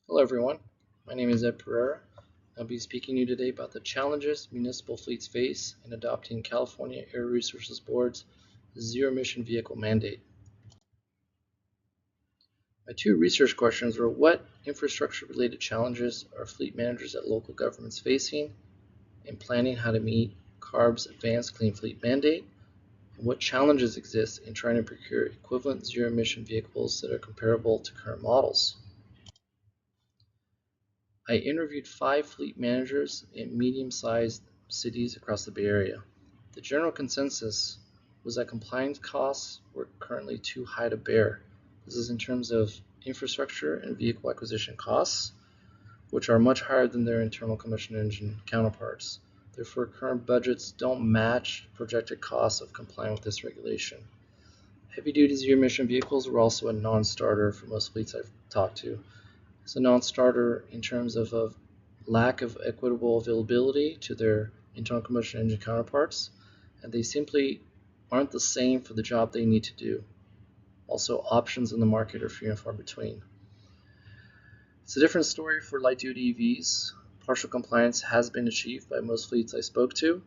Hello everyone, my name is Ed Pereira. I'll be speaking to you today about the challenges municipal fleets face in adopting California Air Resources Board's zero-emission vehicle mandate. My two research questions were: what infrastructure-related challenges are fleet managers at local governments facing in planning how to meet CARB's Advanced Clean Fleet mandate, and what challenges exist in trying to procure equivalent zero-emission vehicles that are comparable to current models. I interviewed 5 fleet managers in medium-sized cities across the Bay Area. The general consensus was that compliance costs were currently too high to bear. This is in terms of infrastructure and vehicle acquisition costs, which are much higher than their internal combustion engine counterparts. Therefore, current budgets don't match projected costs of complying with this regulation. Heavy-duty zero-emission vehicles were also a non-starter for most fleets I've talked to. It's a non-starter in terms of a lack of equitable availability to their internal combustion engine counterparts, and they simply aren't the same for the job they need to do. Also, options in the market are few and far between. It's a different story for light-duty EVs. Partial compliance has been achieved by most fleets I spoke to.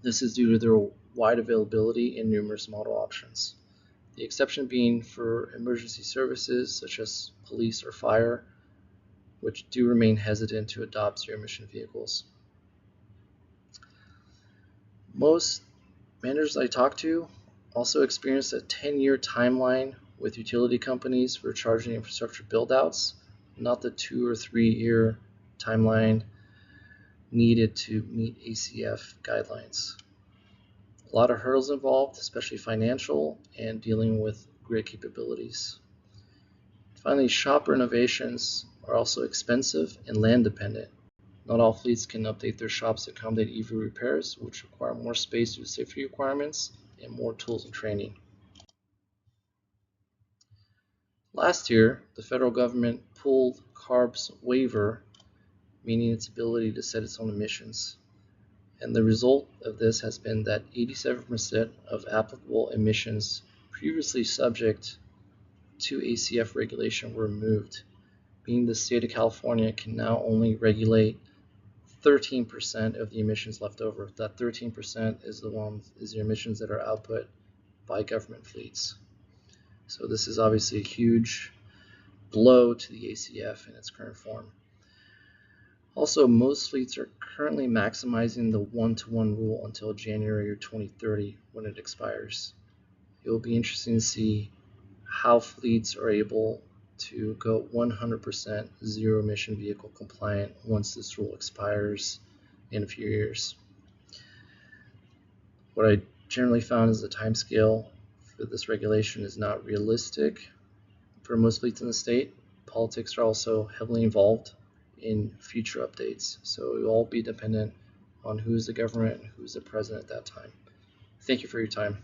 This is due to their wide availability and numerous model options. The exception being for emergency services such as police or fire, which do remain hesitant to adopt zero-emission vehicles. Most managers I talked to also experienced a 10-year timeline with utility companies for charging infrastructure build-outs, not the 2 or 3 year timeline needed to meet ACF guidelines. A lot of hurdles involved, especially financial and dealing with grid capabilities. Finally, shop renovations are also expensive and land dependent. Not all fleets can update their shops to accommodate EV repairs, which require more space due to safety requirements and more tools and training. Last year, the federal government pulled CARB's waiver, meaning its ability to set its own emissions. And the result of this has been that 87% of applicable emissions previously subject to ACF regulation were removed, meaning the state of California can now only regulate 13% of the emissions left over. That 13% is the emissions that are output by government fleets. So this is obviously a huge blow to the ACF in its current form. Also, most fleets are currently maximizing the 1-to-1 rule until January 2030 when it expires. It will be interesting to see how fleets are able to go 100% zero emission vehicle compliant once this rule expires in a few years. What I generally found is the timescale for this regulation is not realistic for most fleets in the state. Politics are also heavily involved in future updates, so it will all be dependent on who's the government and who's the president at that time. Thank you for your time.